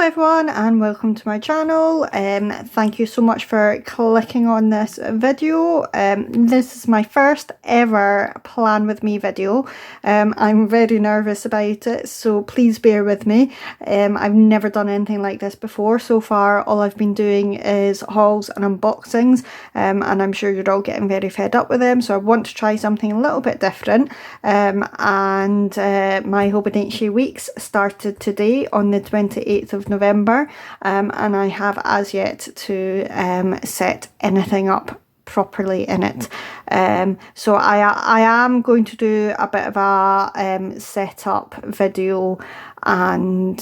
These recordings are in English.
Hello everyone and welcome to my channel. Thank you so much for clicking on this video. This is my first ever plan with me video. I'm very nervous about it, so please bear with me. I've never done anything like this before. So far all I've been doing is hauls and unboxings, and I'm sure you're all getting very fed up with them, so I want to try something a little bit different. My Hobonichi weeks started today on the 28th of November, and I have as yet to set anything up properly in it. So I am going to do a bit of a setup video and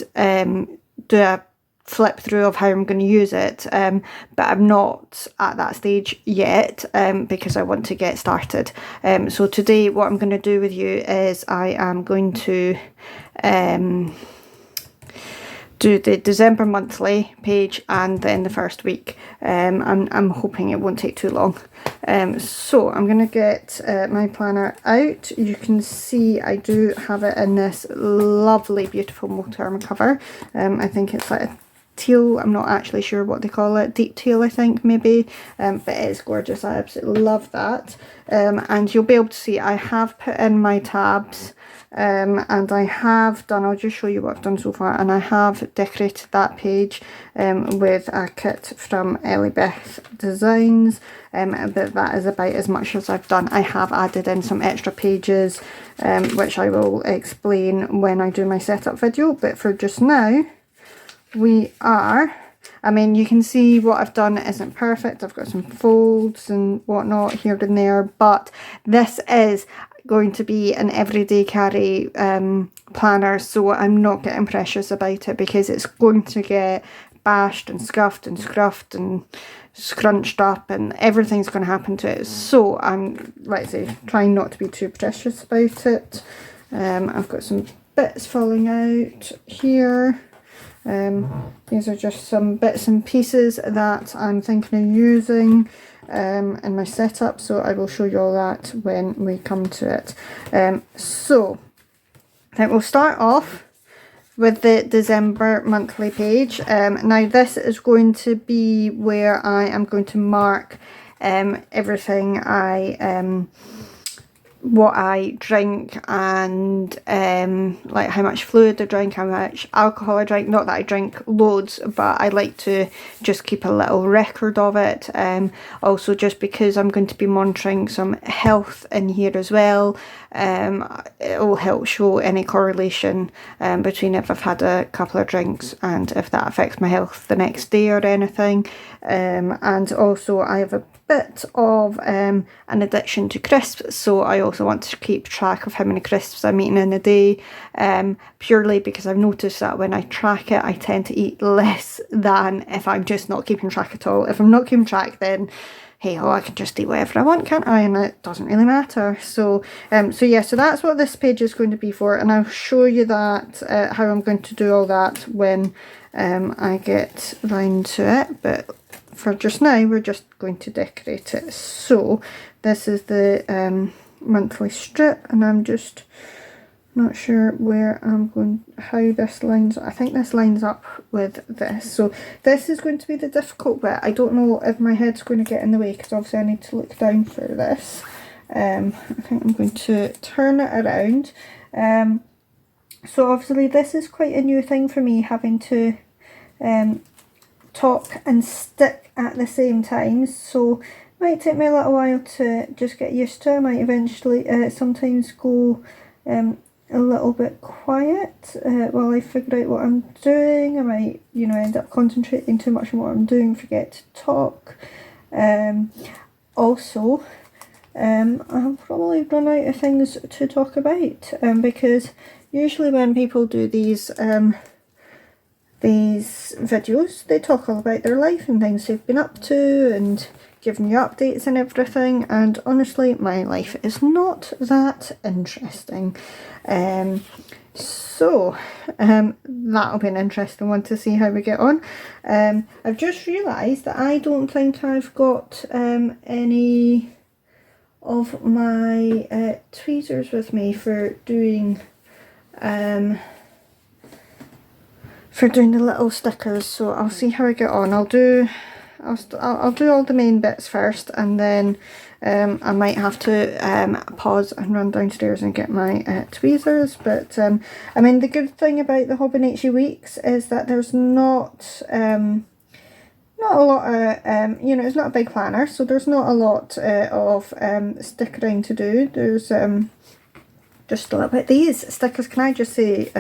do a flip through of how I'm going to use it, but I'm not at that stage yet, because I want to get started. So today what I'm going to do with you is I am going to do the December monthly page and then the first week. I'm hoping it won't take too long. So I'm going to get my planner out. You can see I do have it in this lovely beautiful Motorm cover. I think it's like a teal, I'm not actually sure what they call it, deep teal I think maybe, but it is gorgeous. I absolutely love that. And you'll be able to see I have put in my tabs, and I have done, I'll just show you what I've done so far, and I have decorated that page with a kit from Ellie Beth Designs, but that is about as much as I've done. I have added in some extra pages, which I will explain when I do my setup video, but for just now we are, I mean, you can see what I've done isn't perfect. I've got some folds and whatnot here and there, but this is going to be an everyday carry planner, so I'm not getting precious about it because it's going to get bashed and scuffed and scruffed and scrunched up and everything's going to happen to it. So I'm, let's say, trying not to be too precious about it. I've got some bits falling out here. These are just some bits and pieces that I'm thinking of using in my setup, so I will show you all that when we come to it. So I will start off with the December monthly page. Now this is going to be where I am going to mark everything what I drink and like how much fluid I drink, how much alcohol I drink. Not that I drink loads, but I like to just keep a little record of it. Also just because I'm going to be monitoring some health in here as well, it will help show any correlation between if I've had a couple of drinks and if that affects my health the next day or anything. And also I have a bit of an addiction to crisps, so I also want to keep track of how many crisps I'm eating in a day, purely because I've noticed that when I track it I tend to eat less than if I'm just not keeping track at all. If I'm not keeping track, then hey, I can just eat whatever I want, can't I? And it doesn't really matter. So yeah, so that's what this page is going to be for, and I'll show you that how I'm going to do all that when I get round to it. But for just now we're just going to decorate it. So this is the monthly strip, and I'm just not sure where I'm going, how this lines. I think this lines up with this, so this is going to be the difficult bit. I don't know if my head's going to get in the way because obviously I need to look down for this. I think I'm going to turn it around. So obviously this is quite a new thing for me, having to talk and stick at the same time, so it might take me a little while to just get used to. I might eventually sometimes go a little bit quiet while I figure out what I'm doing. I might, you know, end up concentrating too much on what I'm doing, forget to talk. Also, I'll probably run out of things to talk about, because usually when people do these videos, they talk all about their life and things they've been up to and giving you updates and everything, and honestly my life is not that interesting. So that'll be an interesting one to see how we get on. I've just realised that I don't think I've got any of my tweezers with me for doing for doing the little stickers, so I'll see how I get on. I'll do all the main bits first, and then I might have to pause and run downstairs and get my tweezers. But I mean, the good thing about the Hobonichi weeks is that there's not a lot of, you know, it's not a big planner, so there's not a lot of stickering to do. There's just a little bit. These stickers, can I just say,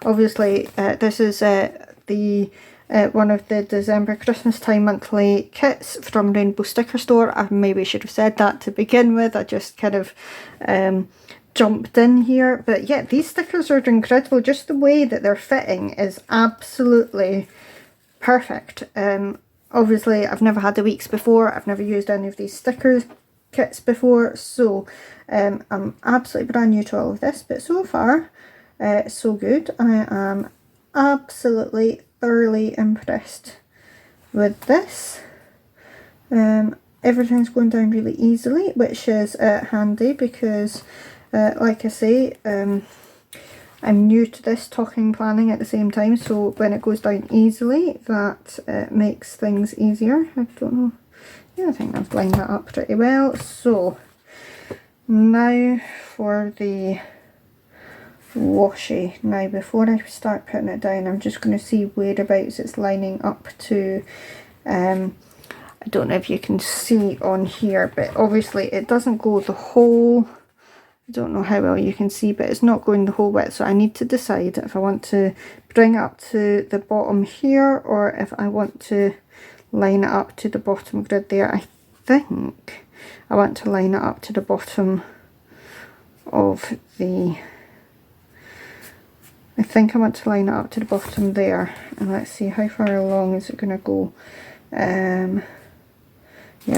obviously this is the one of the December Christmas time monthly kits from Rainbow Sticker Store. I maybe should have said that to begin with. I just kind of jumped in here. But yeah, these stickers are incredible. Just the way that they're fitting is absolutely perfect. Obviously I've never had the weeks before. I've never used any of these stickers kits before, so I'm absolutely brand new to all of this, but so far so good. I am absolutely thoroughly impressed with this. Everything's going down really easily, which is handy because like I say, I'm new to this talking planning at the same time, so when it goes down easily, that makes things easier. I don't know. Yeah, I think I've lined that up pretty well. So now for the washi. Now before I start putting it down, I'm just going to see whereabouts it's lining up to. I don't know if you can see on here, but obviously it doesn't go the whole, I don't know how well you can see, but it's not going the whole width, so I need to decide if I want to bring it up to the bottom here or if I want to line it up to the bottom grid there. I think I want to line it up to the bottom of the, I think I want to line it up to the bottom there, and let's see how far along is it going to go. Yeah,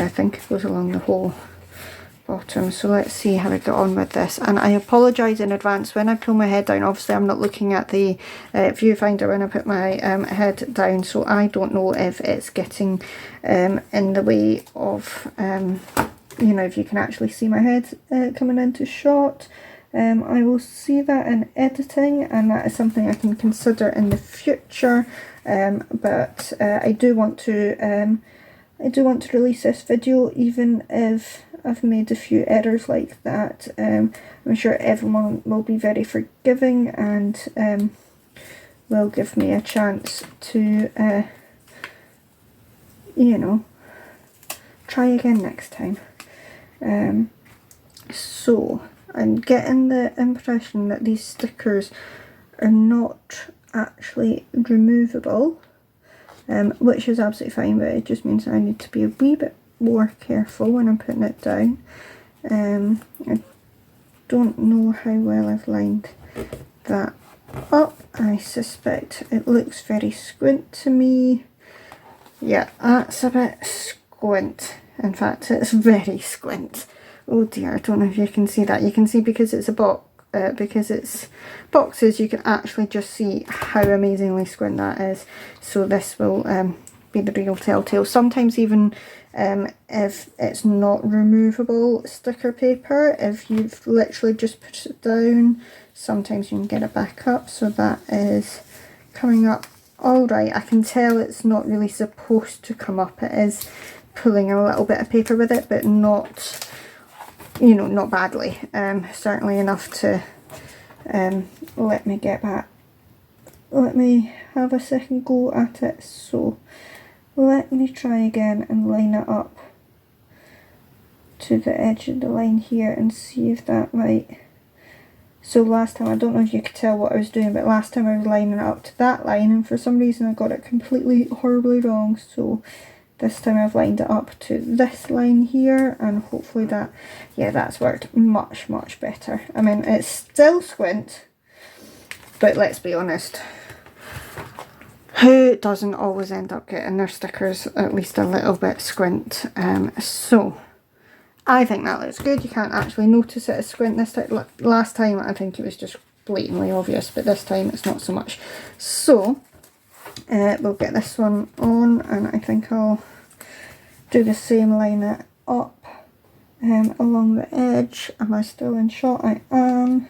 I think it goes along the whole bottom, so let's see how I get on with this. And I apologise in advance when I pull my head down. Obviously I'm not looking at the viewfinder when I put my head down, so I don't know if it's getting in the way of you know, if you can actually see my head coming into shot. I will see that in editing, and that is something I can consider in the future. But I do want to release this video even if I've made a few errors like that. I'm sure everyone will be very forgiving and will give me a chance to, you know, try again next time. So I'm getting the impression that these stickers are not actually removable, which is absolutely fine, but it just means I need to be a wee bit more careful when I'm putting it down. I don't know how well I've lined that up. I suspect it looks very squint to me. Yeah, that's a bit squint. In fact, it's very squint. Oh dear, I don't know if you can see that. You can see because it's a box, because it's boxes, you can actually just see how amazingly squint that is. So this will be the real telltale. Sometimes even if it's not removable sticker paper, if you've literally just put it down, sometimes you can get it back up. So that is coming up all right. I can tell it's not really supposed to come up. It is pulling a little bit of paper with it, but not, you know, not badly. Certainly enough to let me get back. Let me have a second go at it. So let me try again and line it up to the edge of the line here and see if that might. So last time, I don't know if you could tell what I was doing, but last time I was lining it up to that line and for some reason I got it completely horribly wrong. So this time I've lined it up to this line here, and hopefully that, yeah, that's worked much better. I mean, it's still squint, but let's be honest, who doesn't always end up getting their stickers at least a little bit squint? So I think that looks good. You can't actually notice it as squint this time. Last time I think it was just blatantly obvious, but this time it's not so much. So we'll get this one on, and I think I'll do the same, line it up along the edge. Am I still in shot? I am.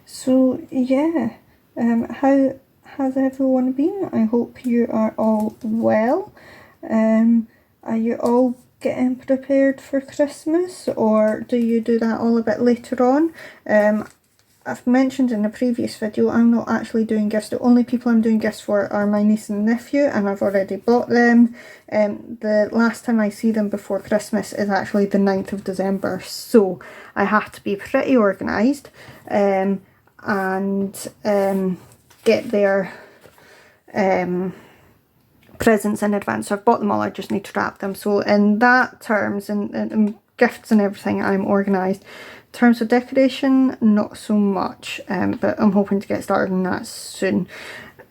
So yeah, How has everyone been? I hope you are all well. Are you all getting prepared for Christmas, or do you do that all a bit later on? I've mentioned in a previous video I'm not actually doing gifts. The only people I'm doing gifts for are my niece and nephew, and I've already bought them. The last time I see them before Christmas is actually the 9th of December, so I have to be pretty organised and get their presents in advance. So I've bought them all, I just need to wrap them. So in that terms, and gifts and everything, I'm organised. In terms of decoration, not so much, but I'm hoping to get started on that soon.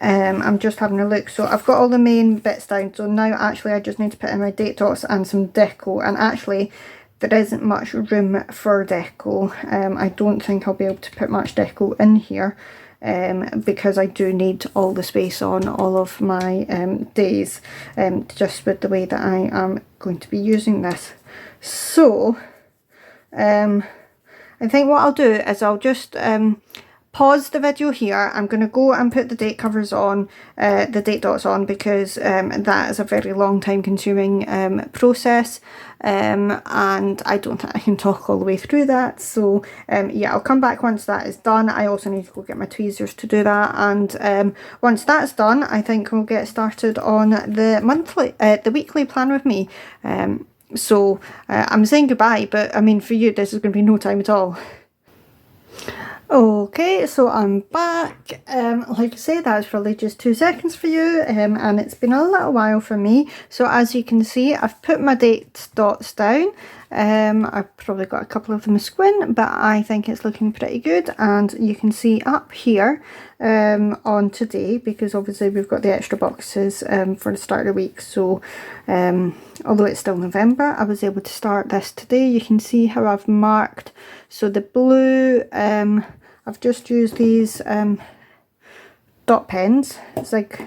I'm just having a look. So I've got all the main bits down. So now actually I just need to put in my date dots and some deco. And actually there isn't much room for deco. I don't think I'll be able to put much deco in here. Because I do need all the space on all of my days, just with the way that I am going to be using this. So I think what I'll do is I'll just pause the video here. I'm going to go and put the date covers on, the date dots on, because that is a very long time consuming process, and I don't think I can talk all the way through that. So yeah, I'll come back once that is done. I also need to go get my tweezers to do that, and once that's done I think we'll get started on the weekly plan with me. So I'm saying goodbye, but I mean for you this is going to be no time at all. Okay, so I'm back. Like I say, that's probably just 2 seconds for you, and it's been a little while for me. So as you can see, I've put my date dots down. I've probably got a couple of them squint, but I think it's looking pretty good. And you can see up here on today, because obviously we've got the extra boxes for the start of the week. So although it's still November, I was able to start this today. You can see how I've marked. So the blue, I've just used these dot pens. It's like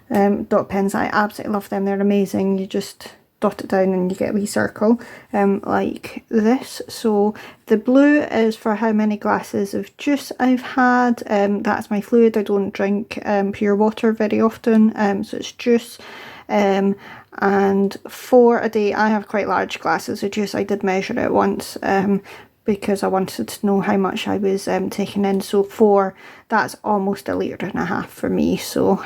dot pens. I absolutely love them. They're amazing. You just dot it down and you get a wee circle like this. So the blue is for how many glasses of juice I've had. That's my fluid. I don't drink pure water very often, so it's juice. And for a day I have quite large glasses of juice. I did measure it once because I wanted to know how much I was taking in. So 4, that's almost 1.5 litres for me. So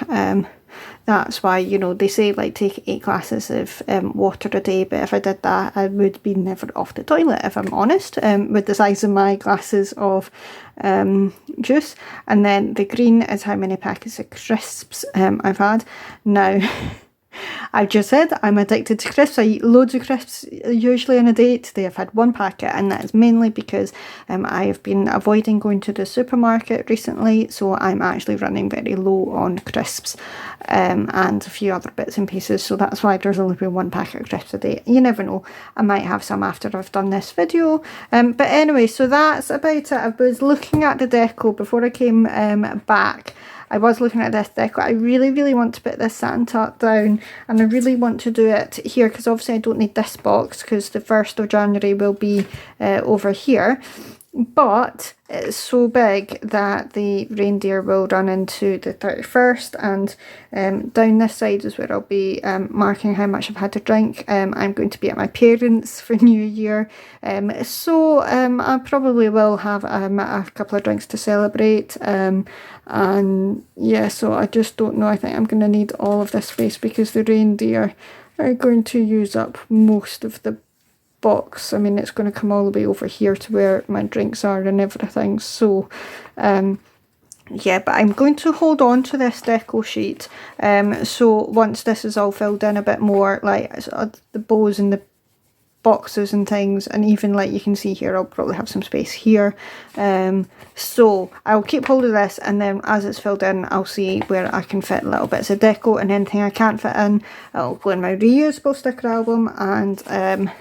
that's why, you know, they say like take 8 glasses of water a day, but if I did that I would be never off the toilet, if I'm honest, with the size of my glasses of juice. And then the green is how many packets of crisps I've had. Now I've just said I'm addicted to crisps. I eat loads of crisps usually on a day. Today I've had 1 packet, and that is mainly because I have been avoiding going to the supermarket recently, so I'm actually running very low on crisps and a few other bits and pieces, so that's why there's only been 1 packet of crisps a day. You never know, I might have some after I've done this video. But anyway, so that's about it. I was looking at the deco before I came back. I was looking at this deco. I really want to put this Santa down, and I really want to do it here because obviously I don't need this box because the 1st of January will be over here. But it's so big that the reindeer will run into the 31st, and down this side is where I'll be marking how much I've had to drink. I'm going to be at my parents' for New Year, so I probably will have a couple of drinks to celebrate, and yeah, so I just don't know. I think I'm going to need all of this space because the reindeer are going to use up most of the box. I mean, it's going to come all the way over here to where my drinks are and everything. So yeah, but I'm going to hold on to this deco sheet, so once this is all filled in a bit more, like the bows and the boxes and things, and even like you can see here, I'll probably have some space here, so I'll keep hold of this, and then as it's filled in I'll see where I can fit little bits of deco, and anything I can't fit in I'll go in my reusable sticker album, and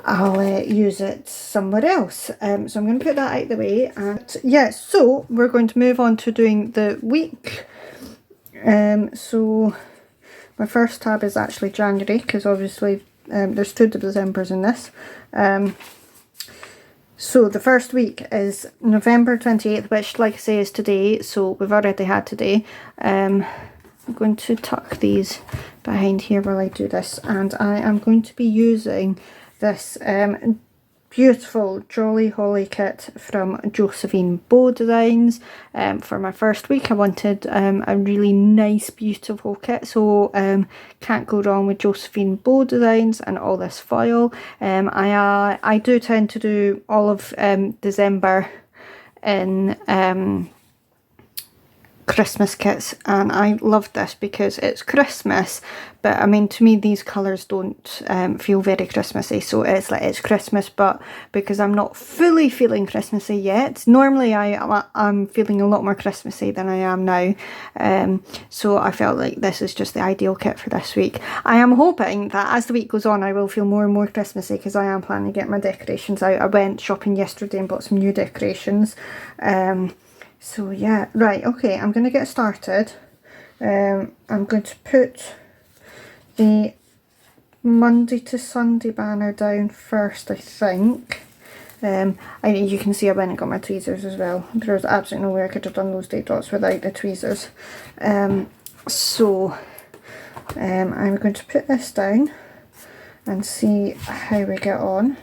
I'll use it somewhere else. So I'm going to put that out of the way, and yeah, so we're going to move on to doing the week. So my first tab is actually January, because obviously there's 2 Decembers in this. So the first week is November 28th, which, like I say, is today. So we've already had today. I'm going to tuck these behind here while I do this, and I am going to be using this beautiful Jolly Holly kit from Josephine Bow Designs. For my first week I wanted a really nice beautiful kit, so can't go wrong with Josephine Bow Designs and all this foil. I do tend to do all of December in Christmas kits, and I love this because it's Christmas, but I mean, to me these colours don't feel very Christmassy, so it's like it's Christmas, but because I'm not fully feeling Christmassy yet, normally I'm feeling a lot more Christmassy than I am now, so I felt like this is just the ideal kit for this week. I am hoping that as the week goes on I will feel more and more Christmassy, because I am planning to get my decorations out. I went shopping yesterday and bought some new decorations. So yeah, right, okay, I'm going to get started. I'm going to put the Monday to Sunday banner down first, I think. You can see I went and got my tweezers as well. There's absolutely no way I could have done those date dots without the tweezers. So I'm going to put this down and see how we get on.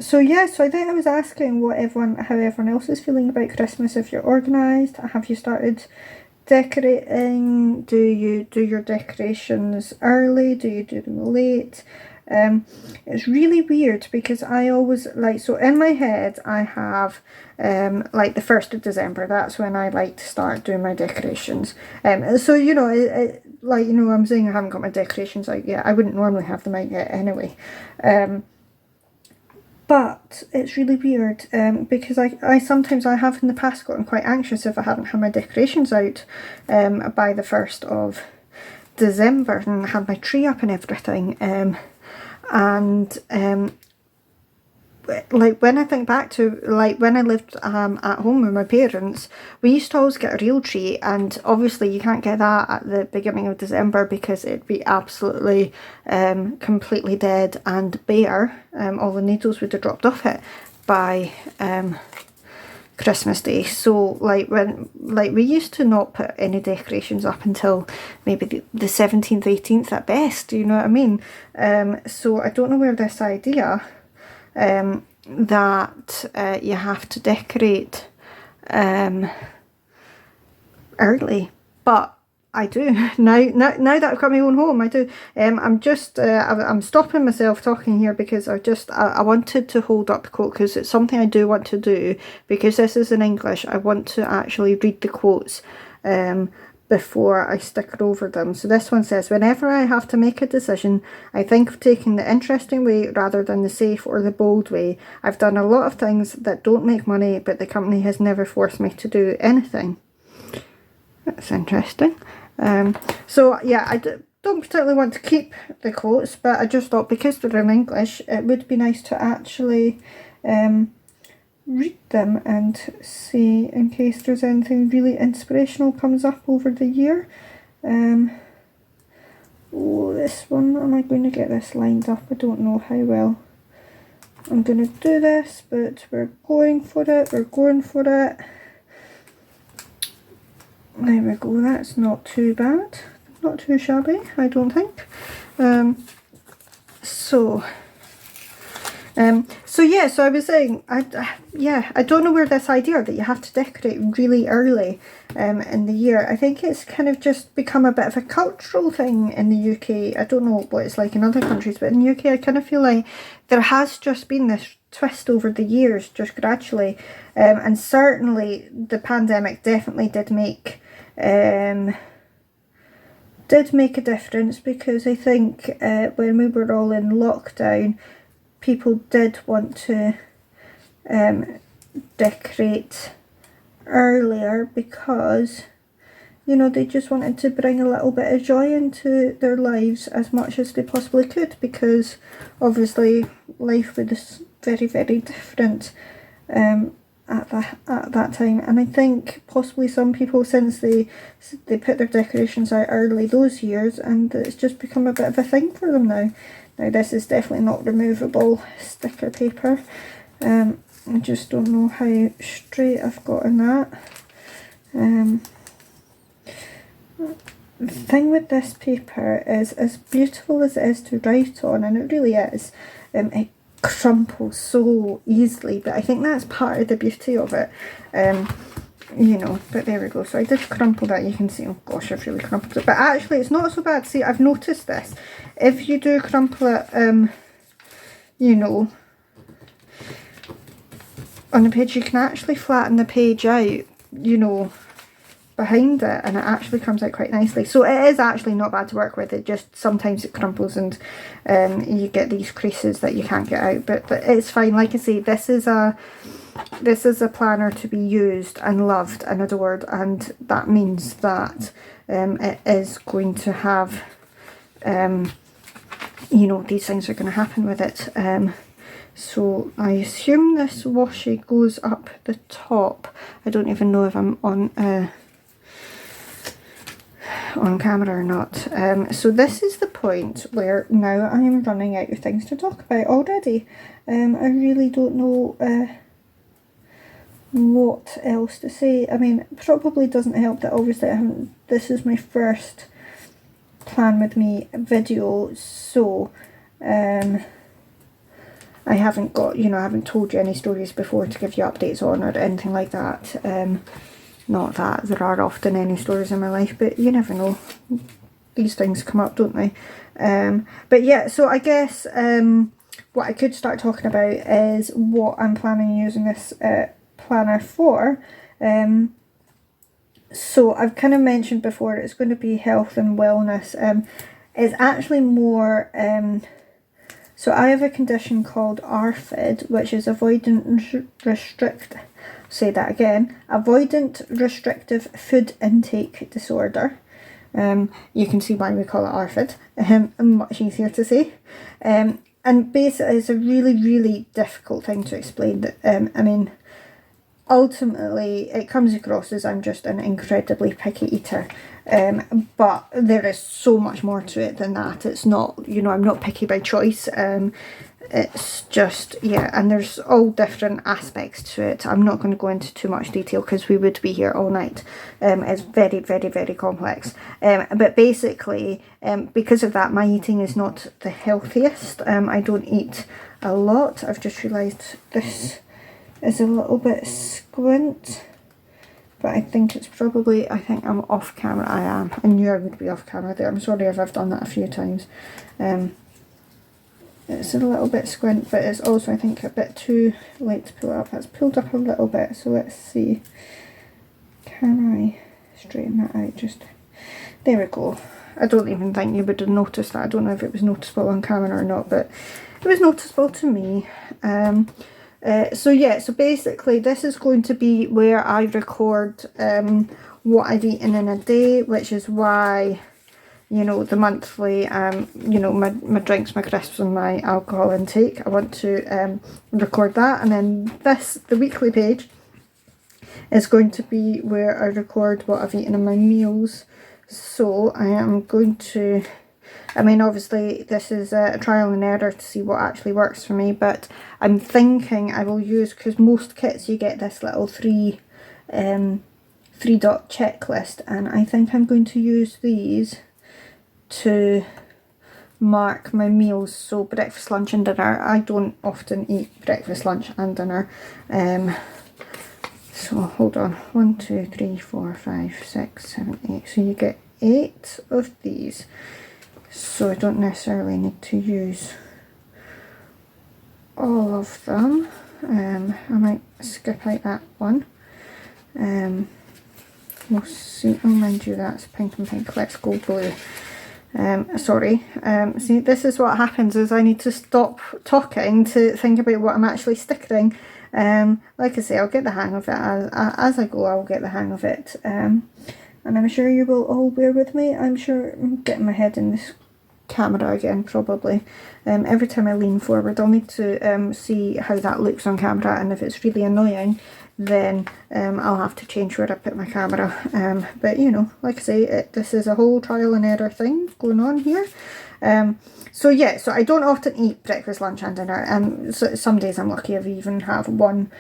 So yeah, so I think I was asking how everyone else is feeling about Christmas. If you're organised, have you started decorating? Do you do your decorations early? Do you do them late? It's really weird because I always so in my head I have like the 1st of December, that's when I like to start doing my decorations. So you know, I'm saying I haven't got my decorations out yet. I wouldn't normally have them out yet anyway. But it's really weird because I sometimes have in the past gotten quite anxious if I hadn't had my decorations out by the 1st of December and had my tree up and everything. Like when I think back to like when I lived at home with my parents, we used to always get a real tree, and obviously you can't get that at the beginning of December because it'd be absolutely completely dead and bare. All the needles would have dropped off it by Christmas Day. So we used to not put any decorations up until maybe the 17th, 18th at best, you know what I mean? So I don't know where this idea that you have to decorate early, but I do now that I've got my own home. I do. I'm stopping myself talking here because I wanted to hold up the quote because it's something I do want to do, because this is in English. I want to actually read the quotes before I sticker over them. So this one says, whenever I have to make a decision, I think of taking the interesting way rather than the safe or the bold way. I've done a lot of things that don't make money, but the company has never forced me to do anything. That's interesting. So yeah, I don't particularly want to keep the quotes, but I just thought because they're in English, it would be nice to actually read them and see in case there's anything really inspirational comes up over the year. This one, am I going to get this lined up? I don't know how well I'm going to do this, but we're going for it. There we go, that's not too bad, not too shabby, I don't think. So yeah, so I was saying, I don't know where this idea that you have to decorate really early in the year. I think it's kind of just become a bit of a cultural thing in the UK. I don't know what it's like in other countries, but in the UK I kind of feel like there has just been this twist over the years, just gradually. And certainly the pandemic definitely did make a difference, because I think when we were all in lockdown, people did want to decorate earlier because, you know, they just wanted to bring a little bit of joy into their lives as much as they possibly could, because obviously life was very, very different at that time. And I think possibly some people, since they put their decorations out early those years, and it's just become a bit of a thing for them now. Now this is definitely not removable sticker paper. I just don't know how straight I've gotten that. The thing with this paper is, as beautiful as it is to write on, and it really is, it crumples so easily, but I think that's part of the beauty of it. You know, but there we go. So I did crumple that. You can see, oh gosh, I've really crumpled it, but actually it's not so bad. See, I've noticed this. If you do crumple it, you know, on the page, you can actually flatten the page out, you know, behind it, and it actually comes out quite nicely. So it is actually not bad to work with. It just sometimes it crumples and you get these creases that you can't get out, but it's fine. Like I say, this is a planner to be used and loved and adored, and that means that it is going to have you know, these things are going to happen with it. So I assume this washi goes up the top. I don't even know if I'm on camera or not. So this is the point where now I am running out of things to talk about already. I really don't know what else to say. I mean, it probably doesn't help that obviously this is my first plan with me video, so I haven't got, you know, I haven't told you any stories before to give you updates on or anything like that. Not that there are often any stories in my life, but you never know. These things come up, don't they? But yeah, so I guess what I could start talking about is what I'm planning using this planner for. So I've kind of mentioned before it's going to be health and wellness. It's actually more, so I have a condition called ARFID, which is avoidant restrictive food intake disorder. You can see why we call it ARFID, much easier to say. And basically it's a really, really difficult thing to explain. I mean, ultimately it comes across as I'm just an incredibly picky eater, but there is so much more to it than that. It's not, you know, I'm not picky by choice. It's just, yeah, and there's all different aspects to it. I'm not going to go into too much detail because we would be here all night. It's very, very, very complex. But basically, because of that, my eating is not the healthiest. I don't eat a lot. I've just realised this is a little bit squint, but I think it's probably, I think I'm off camera. I am. I knew I would be off camera there. I'm sorry if I've done that a few times. It's a little bit squint, but it's also, I think, a bit too late to pull it up. It's pulled up a little bit, so let's see. Can I straighten that out? Just, there we go. I don't even think you would have noticed that. I don't know if it was noticeable on camera or not, but it was noticeable to me. So yeah, so basically this is going to be where I record what I've eaten in a day, which is why, you know, the monthly, you know, my drinks, my crisps and my alcohol intake, I want to record that. And then the weekly page is going to be where I record what I've eaten in my meals. So I am going to, I mean, obviously this is a trial and error to see what actually works for me, but I'm thinking I will use, because most kits you get this little three dot checklist, and I think I'm going to use these to mark my meals. So breakfast, lunch and dinner. I don't often eat breakfast, lunch and dinner. So hold on, 1 2 3 4 5 6 7 8, so you get 8 of these. So I don't necessarily need to use all of them. I might skip out that one. We'll see. Oh, mind you, that's pink and pink. Let's go blue. Sorry. See, this is what happens, is I need to stop talking to think about what I'm actually stickering. Like I say, I'll get the hang of it as I go. I'll get the hang of it. And I'm sure you will all bear with me. I'm sure I'm getting my head in this camera again, probably. Every time I lean forward, I'll need to see how that looks on camera, and if it's really annoying, then I'll have to change where I put my camera. But you know, like I say, this is a whole trial and error thing going on here. So yeah, so I don't often eat breakfast, lunch and dinner. So some days I'm lucky I've even have one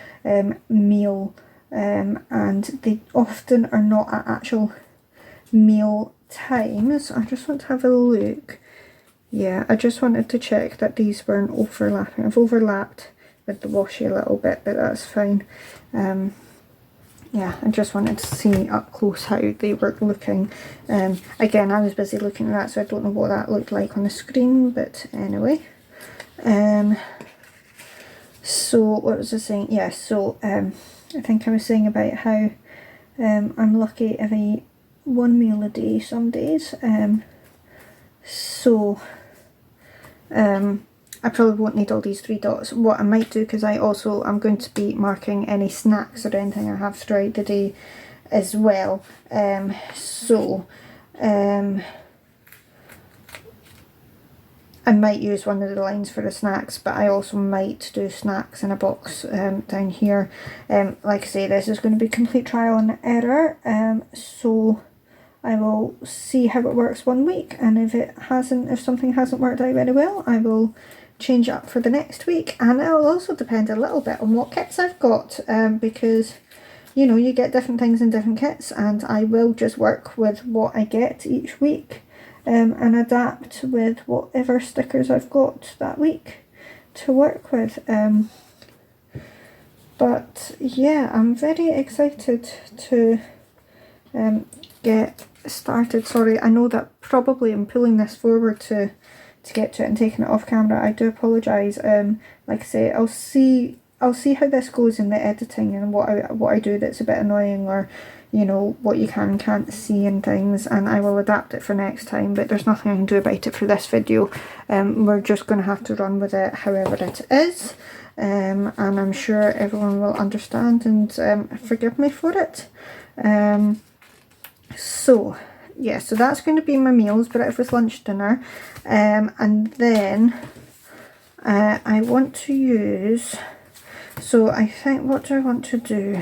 meal, and they often are not at actual meal times. I just want to have a look. Yeah, I just wanted to check that these weren't overlapping. I've overlapped with the washi a little bit, but that's fine. Yeah, I just wanted to see up close how they were looking. Again, I was busy looking at that, so I don't know what that looked like on the screen, but anyway. So what was I saying? Yeah, so I think I was saying about how I'm lucky if I eat one meal a day some days. I probably won't need all these 3 dots. What I might do, because I'm going to be marking any snacks or anything I have throughout the day as well. I might use one of the lines for the snacks, but I also might do snacks in a box down here. Like I say, this is going to be complete trial and error. So I will see how it works one week, and if something hasn't worked out very well, I will change it up for the next week. And it will also depend a little bit on what kits I've got, because you know, you get different things in different kits, and I will just work with what I get each week, and adapt with whatever stickers I've got that week to work with. But yeah, I'm very excited to get started. Sorry, I know that probably I'm pulling this forward to get to it and taking it off camera. I do apologise. Like I say, I'll see how this goes in the editing, and what I do that's a bit annoying, or you know, what you can and can't see and things, and I will adapt it for next time, but there's nothing I can do about it for this video. We're just going to have to run with it however it is, and I'm sure everyone will understand and forgive me for it. So yeah, so that's going to be my meals, breakfast, lunch, dinner, and then I want to use, so I think, what do I want to do?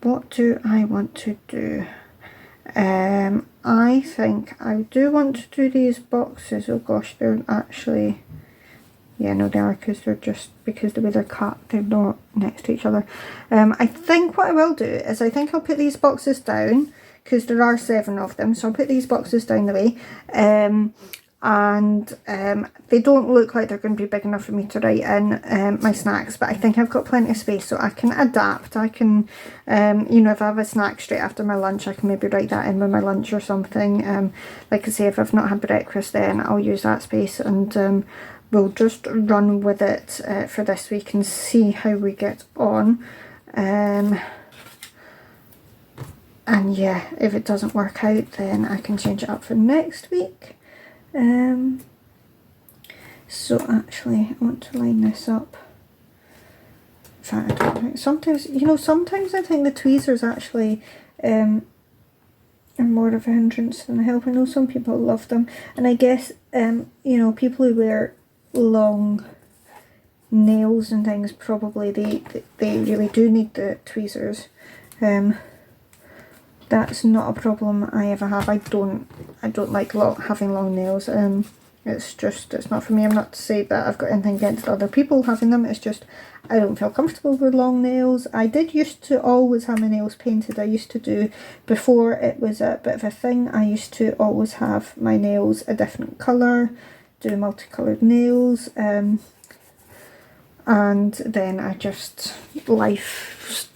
What do I want to do? I think I do want to do these boxes. Oh gosh, they're actually, yeah, no, they are, because they're just, because the way they're cut, they're not next to each other. I think what I will do is, I think I'll put these boxes down, because there are 7 of them, so I'll put these boxes down the way, and they don't look like they're going to be big enough for me to write in my snacks, but I think I've got plenty of space, so I can adapt. I can, you know, if I have a snack straight after my lunch, I can maybe write that in with my lunch or something. Like I say, if I've not had breakfast, then I'll use that space, and we'll just run with it for this week and see how we get on. And yeah, if it doesn't work out, then I can change it up for next week. So actually, I want to line this up. In fact, I don't think, sometimes, you know, sometimes I think the tweezers actually are more of a hindrance than a help. I know some people love them, and I guess, you know, people who wear long nails and things, probably they really do need the tweezers. That's not a problem I ever have. I don't like having long nails. It's not for me. I'm not to say that I've got anything against other people having them. It's just I don't feel comfortable with long nails. I did used to always have my nails painted. I used to do, before it was a bit of a thing, I used to always have my nails a different colour, do multicoloured nails, and then I just, life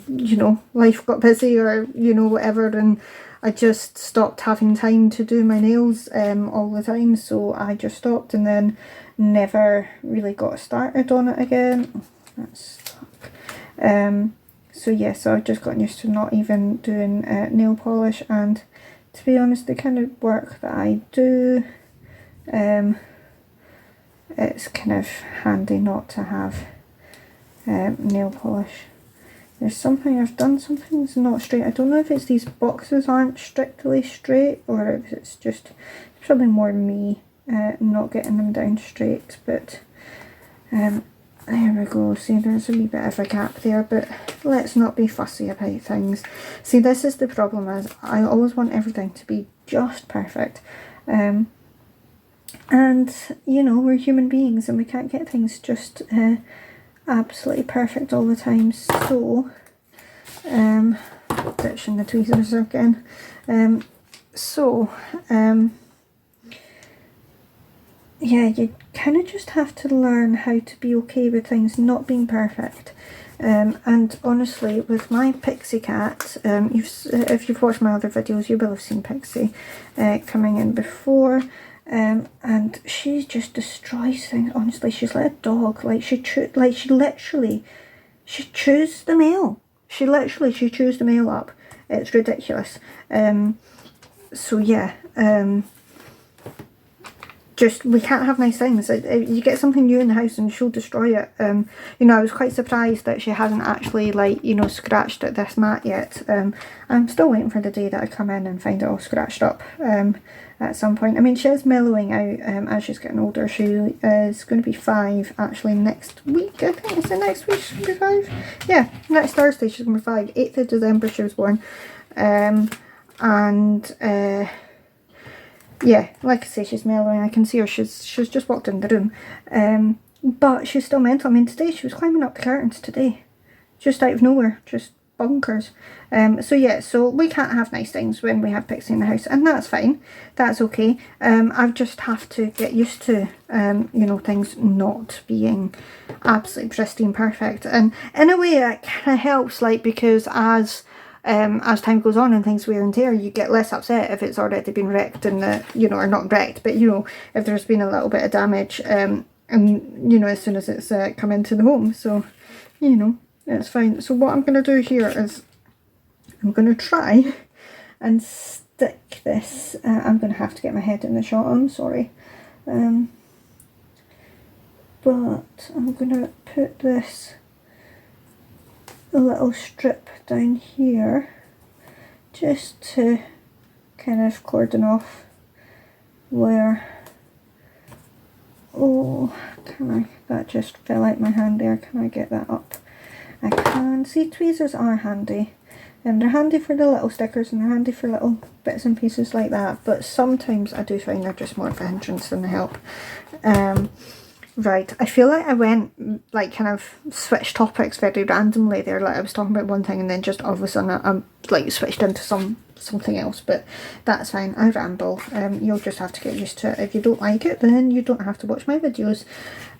got busy, or you know, whatever, and I just stopped having time to do my nails all the time, so I just stopped, and then never really got started on it again. That's stuck. So yeah, so I've just gotten used to not even doing nail polish, and to be honest, the kind of work that I do, it's kind of handy not to have nail polish. There's something I've done, something's not straight. I don't know if it's these boxes aren't strictly straight, or if it's just, it's probably more me not getting them down straight, but There we go. See, there's a wee bit of a gap there, but let's not be fussy about things. See, this is the problem, is I always want everything to be just perfect. And, you know, we're human beings and we can't get things just absolutely perfect all the time. So, ditching the tweezers again. Yeah, you kind of just have to learn how to be okay with things not being perfect. And honestly, with my Pixie cat, if you've watched my other videos, you will have seen Pixie coming in before. And she just destroys things. Honestly, she's like a dog. Like she chews the mail. She chews the mail up. It's ridiculous. So yeah. Just, we can't have nice things. You get something new in the house and she'll destroy it. You know, I was quite surprised that she hasn't actually, like, you know, scratched at this mat yet. I'm still waiting for the day that I come in and find it all scratched up at some point. I mean, she is mellowing out as she's getting older. She is going to be 5 actually next week, I think. Is it next week she's going to be 5? Yeah, next Thursday she's going to be 5. 8th of December she was born. Yeah, like I say, she's mellowing. I can see her. She's just walked in the room. But she's still mental. I mean, today she was climbing up the curtains today. Just out of nowhere. Just bonkers. So yeah, so we can't have nice things when we have Pixie in the house. And that's fine. That's okay. I just have to get used to, you know, things not being absolutely pristine perfect. And in a way, it kind of helps, like, because as time goes on and things wear and tear, you get less upset if it's already been wrecked and you know, or not wrecked, but you know, if there's been a little bit of damage, and you know, as soon as it's come into the home. So, you know, it's fine. So what I'm going to do here is I'm going to try and stick this. I'm going to have to get my head in the shot, I'm sorry. But I'm going to put this a little strip down here just to kind of cordon off where, oh, that just fell out my hand there. Can I get that up? I can. See, tweezers are handy, and they're handy for the little stickers and they're handy for little bits and pieces like that, but sometimes I do find they're just more of a hindrance than a help. Right, I feel like I went, like, kind of switched topics very randomly there. Like, I was talking about one thing and then just all of a sudden I'm like switched into something else, but that's fine. I ramble. You'll just have to get used to it. If you don't like it, then you don't have to watch my videos.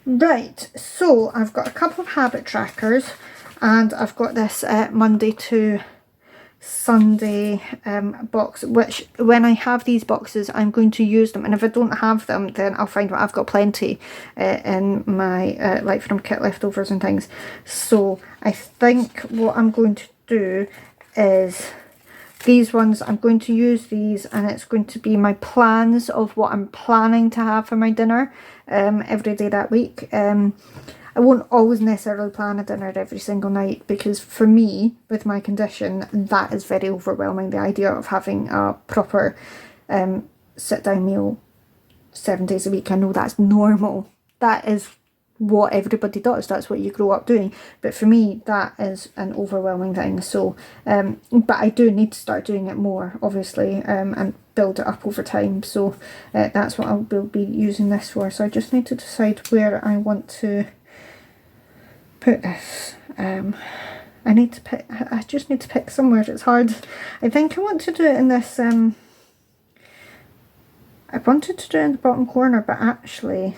Right, so I've got a couple of habit trackers and I've got this Monday to Sunday box, which when I have these boxes I'm going to use them, and if I don't have them then I'll find what I've got plenty in my like from kit leftovers and things. So I think what I'm going to do is these ones, I'm going to use these, and it's going to be my plans of what I'm planning to have for my dinner every day that week. I won't always necessarily plan a dinner every single night, because for me, with my condition, that is very overwhelming. The idea of having a proper sit-down meal 7 days a week. I know that's normal. That is what everybody does. That's what you grow up doing. But for me, that is an overwhelming thing. So, but I do need to start doing it more, obviously, and build it up over time. So that's what I will be using this for. So I just need to decide where I want to put this. I just need to pick somewhere. It's hard. I think I want to do it in this, I wanted to do it in the bottom corner, but actually,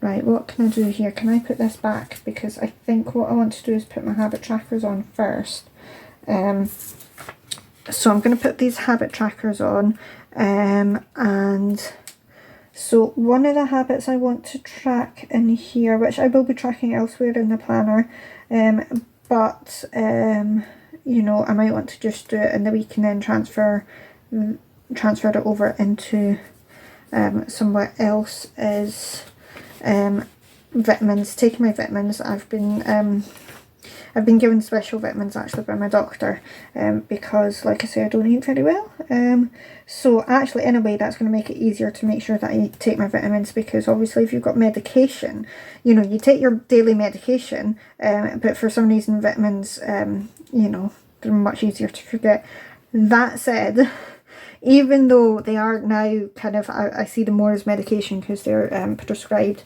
right, what can I do here? Can I put this back? Because I think what I want to do is put my habit trackers on first. So I'm going to put these habit trackers on, and so one of the habits I want to track in here, which I will be tracking elsewhere in the planner, but you know, I might want to just do it in the week and then transfer it over into somewhere else, is vitamins. Taking my vitamins. I've been I've been given special vitamins actually by my doctor, because like I say, I don't eat very well. So actually in a way that's going to make it easier to make sure that I take my vitamins, because obviously if you've got medication, you know, you take your daily medication, but for some reason vitamins, you know, they're much easier to forget. That said, even though they are now kind of, I see them more as medication because they're prescribed,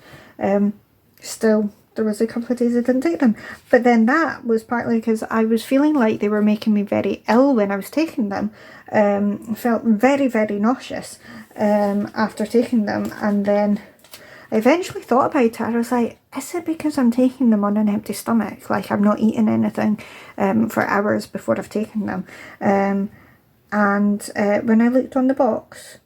still there was a couple of days I didn't take them. But then that was partly because I was feeling like they were making me very ill when I was taking them. I felt very, very nauseous after taking them. And then I eventually thought about it. I was like, is it because I'm taking them on an empty stomach? Like I'm not eating anything for hours before I've taken them. And when I looked on the box,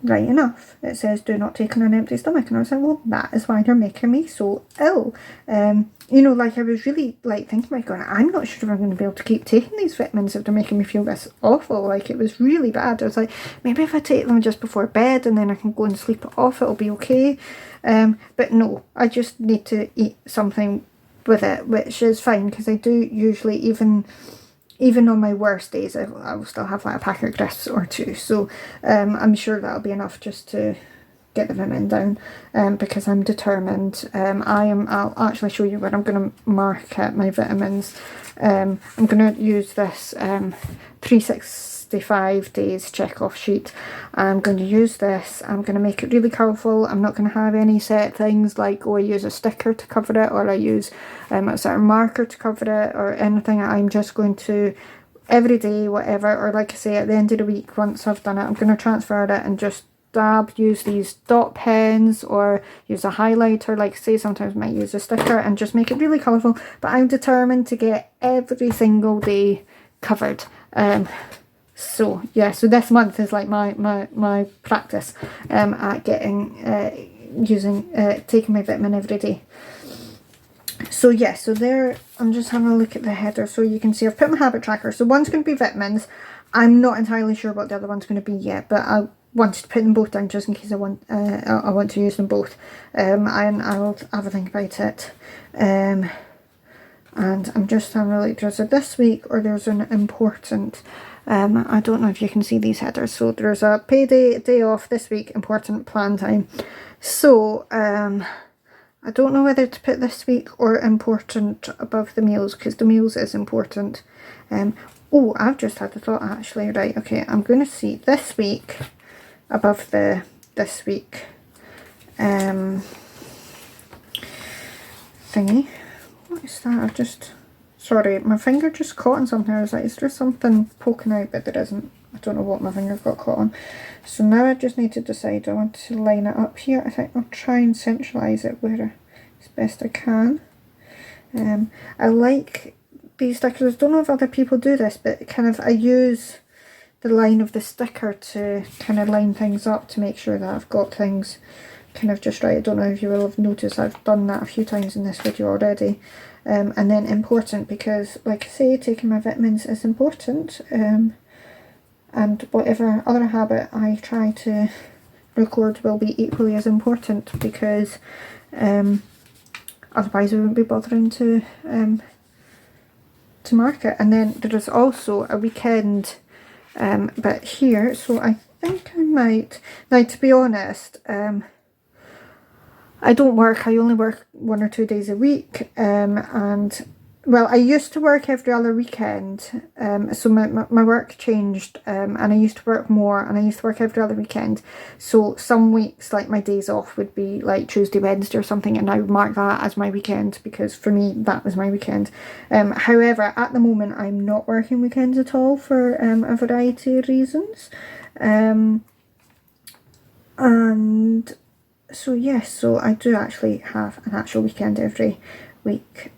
right enough, it says do not take on an empty stomach, and I was like, well, that is why they're making me so ill. You know, like I was really like thinking about going, I'm not sure if I'm going to be able to keep taking these vitamins if they're making me feel this awful. Like it was really bad. I was like, maybe if I take them just before bed and then I can go and sleep it off, it'll be okay. But no, I just need to eat something with it, which is fine because I do usually, even on my worst days, I will still have like a packet of crisps or two. So I'm sure that'll be enough just to get the vitamin down, because I'm determined. I'll actually show you where I'm going to mark my vitamins. I'm going to use this 365 days check off sheet. I'm going to use this. I'm going to make it really colourful. I'm not going to have any set things like, oh, I use a sticker to cover it, or I use a certain marker to cover it, or anything. I'm just going to, every day, whatever, or like I say, at the end of the week, once I've done it, I'm going to transfer it and just use these dot pens or use a highlighter, like say sometimes I might use a sticker, and just make it really colourful. But I'm determined to get every single day covered. So yeah, so this month is like my practice at getting taking my vitamin every day. So yeah, so there, I'm just having a look at the header so you can see I've put my habit tracker. So one's going to be vitamins. I'm not entirely sure what the other one's going to be yet, but I wanted to put them both down just in case I want to use them both. And I'll have a think about it. And I'm just having a look. There's a this week, or there's an important. I don't know if you can see these headers. So there's a payday, day off this week, important, plan time. So I don't know whether to put this week or important above the meals, because the meals is important. Oh, I've just had the thought actually, right, okay, I'm going to see this week above the this week thingy. What is that? I've just, sorry, my finger just caught on something. I was like, is there something poking out? But there isn't. I don't know what my finger got caught on. So now I just need to decide, do I want to line it up here? I think I'll try and centralise it where as best I can. I like these stickers. I don't know if other people do this, but kind of I use the line of the sticker to kind of line things up to make sure that I've got things kind of just right. I don't know if you will have noticed I've done that a few times in this video already. And then important, because like I say, taking my vitamins is important. And whatever other habit I try to record will be equally as important, because otherwise we wouldn't be bothering to mark it. And then there is also a weekend bit here, so I think I might, now to be honest, I don't work, I only work 1 or 2 days a week, and well, I used to work every other weekend, so my work changed, and I used to work more, and I used to work every other weekend. So some weeks, like my days off would be like Tuesday, Wednesday or something, and I would mark that as my weekend, because for me that was my weekend. However, at the moment I'm not working weekends at all for a variety of reasons. And so yes, so I do actually have an actual weekend every week.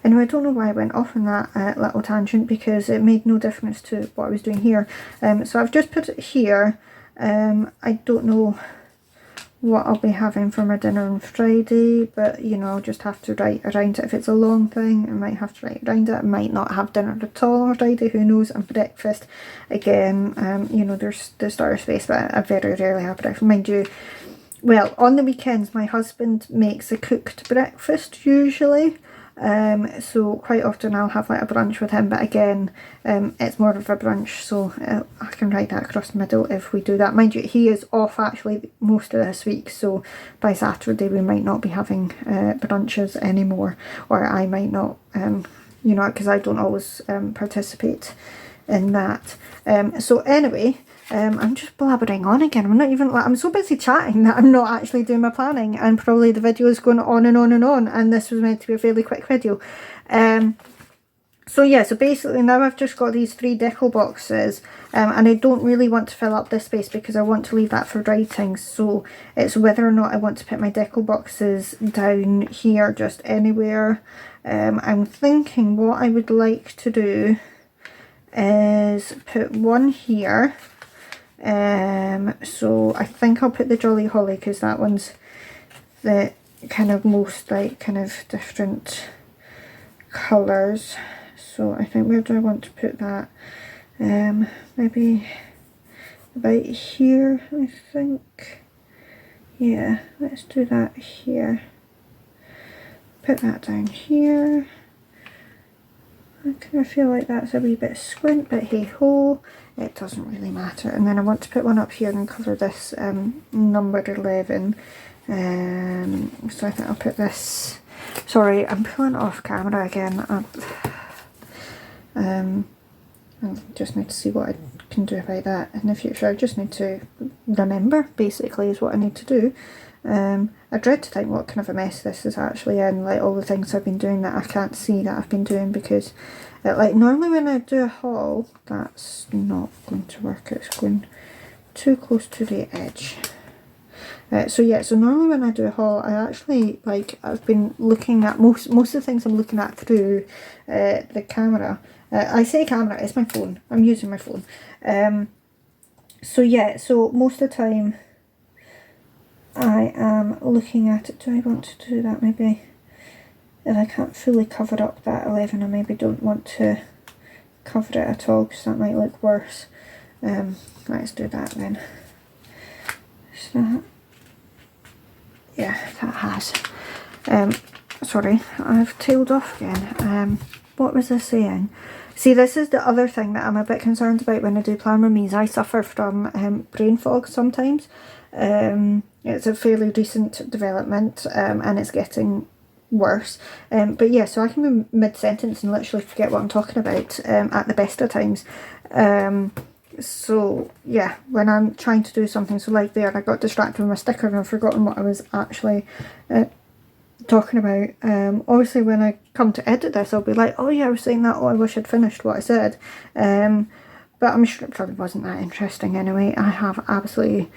Anyway, I don't know why I went off on that little tangent, because it made no difference to what I was doing here. So I've just put it here. I don't know what I'll be having for my dinner on Friday, but you know, I'll just have to write around it. If it's a long thing, I might have to write around it. I might not have dinner at all on Friday, who knows. And breakfast, again, you know, there's the starter space, but I very rarely have breakfast. Mind you, well, on the weekends my husband makes a cooked breakfast usually. So quite often I'll have like a brunch with him, but again, it's more of a brunch, so I can write that across the middle if we do that. Mind you, he is off actually most of this week, so by Saturday we might not be having brunches anymore, or I might not, you know, because I don't always participate in that. So anyway, I'm just blabbering on again. I'm not even, like, I'm so busy chatting that I'm not actually doing my planning, and probably the video is going on and on and on, and this was meant to be a fairly quick video. So yeah, so basically now I've just got these 3 decal boxes, and I don't really want to fill up this space because I want to leave that for writing, so it's whether or not I want to put my decal boxes down here, just anywhere. I'm thinking what I would like to do is put one here. So I think I'll put the Jolly Holly because that one's the kind of most like kind of different colours. So I think, where do I want to put that? Maybe about here, I think. Yeah, let's do that here. Put that down here. I kind of feel like that's a wee bit squint, but hey ho, it doesn't really matter. And then I want to put one up here and cover this number 11. So I think I'll put this, sorry, I'm pulling it off camera again. I just need to see what I can do about that in the future. I just need to remember, basically, is what I need to do. I dread to think what kind of a mess this is actually in, like all the things I've been doing that I can't see that I've been doing, because like normally when I do a haul, that's not going to work, it's going too close to the edge. So yeah, so normally when I do a haul, I actually, like, I've been looking at most of the things I'm looking at through the camera. I say camera, it's my phone, I'm using my phone. So yeah, so most of the time I am looking at it. Do I want to do that? Maybe if I can't fully cover up that 11, I maybe don't want to cover it at all because that might look worse. Let's do that then. So that, yeah, that has. Sorry, I've tailed off again. What was I saying? See, this is the other thing that I'm a bit concerned about when I do plan with me. I suffer from brain fog sometimes. It's a fairly recent development, and it's getting worse. But yeah, so I can be mid-sentence and literally forget what I'm talking about at the best of times. So yeah, when I'm trying to do something, so like there, I got distracted with my sticker and I've forgotten what I was actually talking about. Obviously when I come to edit this, I'll be like, oh yeah, I was saying that, oh I wish I'd finished what I said. But I'm sure it probably wasn't that interesting anyway. I have absolutely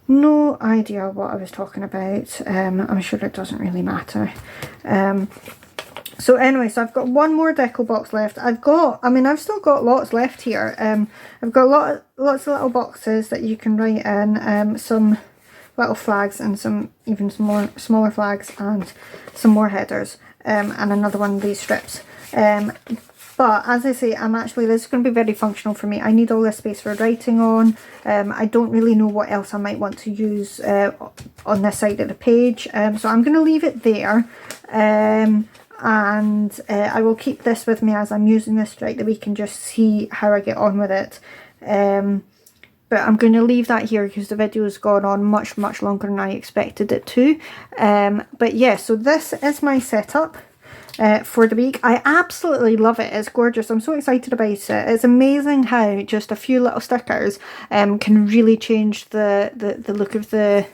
no idea what I was talking about. I'm sure it doesn't really matter. So anyway, so I've got one more decal box left. I've still got lots left here. I've got lots of little boxes that you can write in, some little flags and some more smaller flags and some more headers, and another one of these strips. But as I say, this is going to be very functional for me. I need all this space for writing on. I don't really know what else I might want to use on this side of the page. So I'm going to leave it there. And I will keep this with me as I'm using this throughout the week and just see how I get on with it. But I'm going to leave that here because the video has gone on much longer than I expected it to. But yeah, so this is my setup for the week. I absolutely love it. It's gorgeous. I'm so excited about it. It's amazing how just a few little stickers can really change the look of the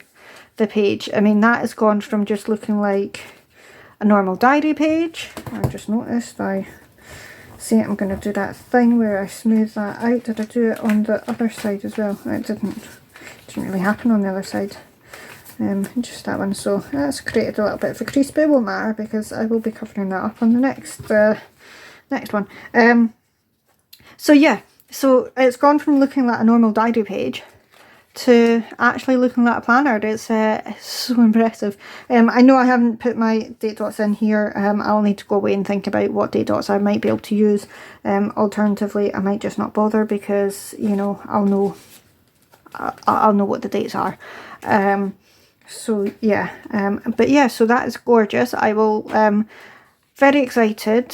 page. I mean, that has gone from just looking like a normal diary page. I just noticed I'm going to do that thing where I smooth that out. Did I do it on the other side as well? It didn't really happen on the other side. Just that one. So that's created a little bit of a crease, but it won't matter because I will be covering that up on the next one. So yeah, so it's gone from looking like a normal diary page to actually looking like a planner. It's so impressive. I know I haven't put my date dots in here. I'll need to go away and think about what date dots I might be able to use. Alternatively, I might just not bother because, you know, I'll know what the dates are. So yeah, but yeah, so that is gorgeous. I will very excited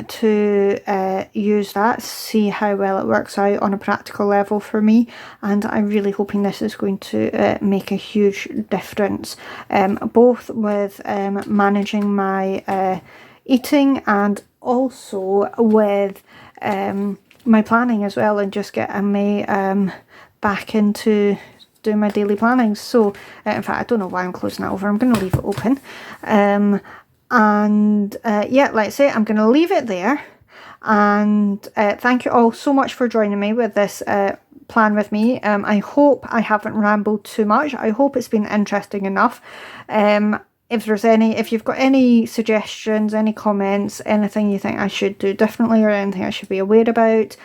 to use that, see how well it works out on a practical level for me, and I'm really hoping this is going to make a huge difference, both with managing my eating and also with my planning as well, and just getting me back into doing my daily planning. So in fact, I don't know why I'm closing that over. I'm going to leave it open. Yeah, like I say, I'm going to leave it there. And thank you all so much for joining me with this plan with me. I hope I haven't rambled too much. I hope it's been interesting enough. If you've got any suggestions, any comments, anything you think I should do differently or anything I should be aware about,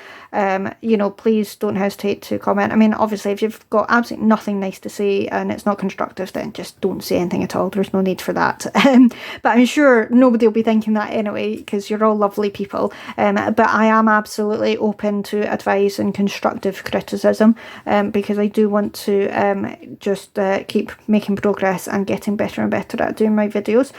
you know, please don't hesitate to comment. I mean, obviously, if you've got absolutely nothing nice to say and it's not constructive, then just don't say anything at all. There's no need for that. But I'm sure nobody will be thinking that anyway, because you're all lovely people. But I am absolutely open to advice and constructive criticism, because I do want to just keep making progress and getting better and better at doing my videos.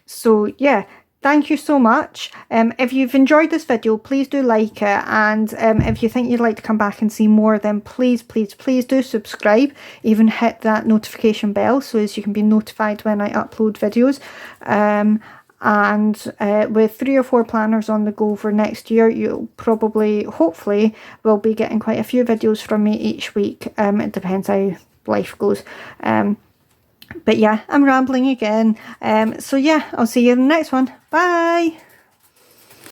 So yeah, thank you so much. If you've enjoyed this video, please do like it, and if you think you'd like to come back and see more, then please do subscribe. Even hit that notification bell so as you can be notified when I upload videos. And with 3 or 4 planners on the go for next year, you'll probably, hopefully, will be getting quite a few videos from me each week. It depends how life goes. But yeah, I'm rambling again. So yeah, I'll see you in the next one. Bye!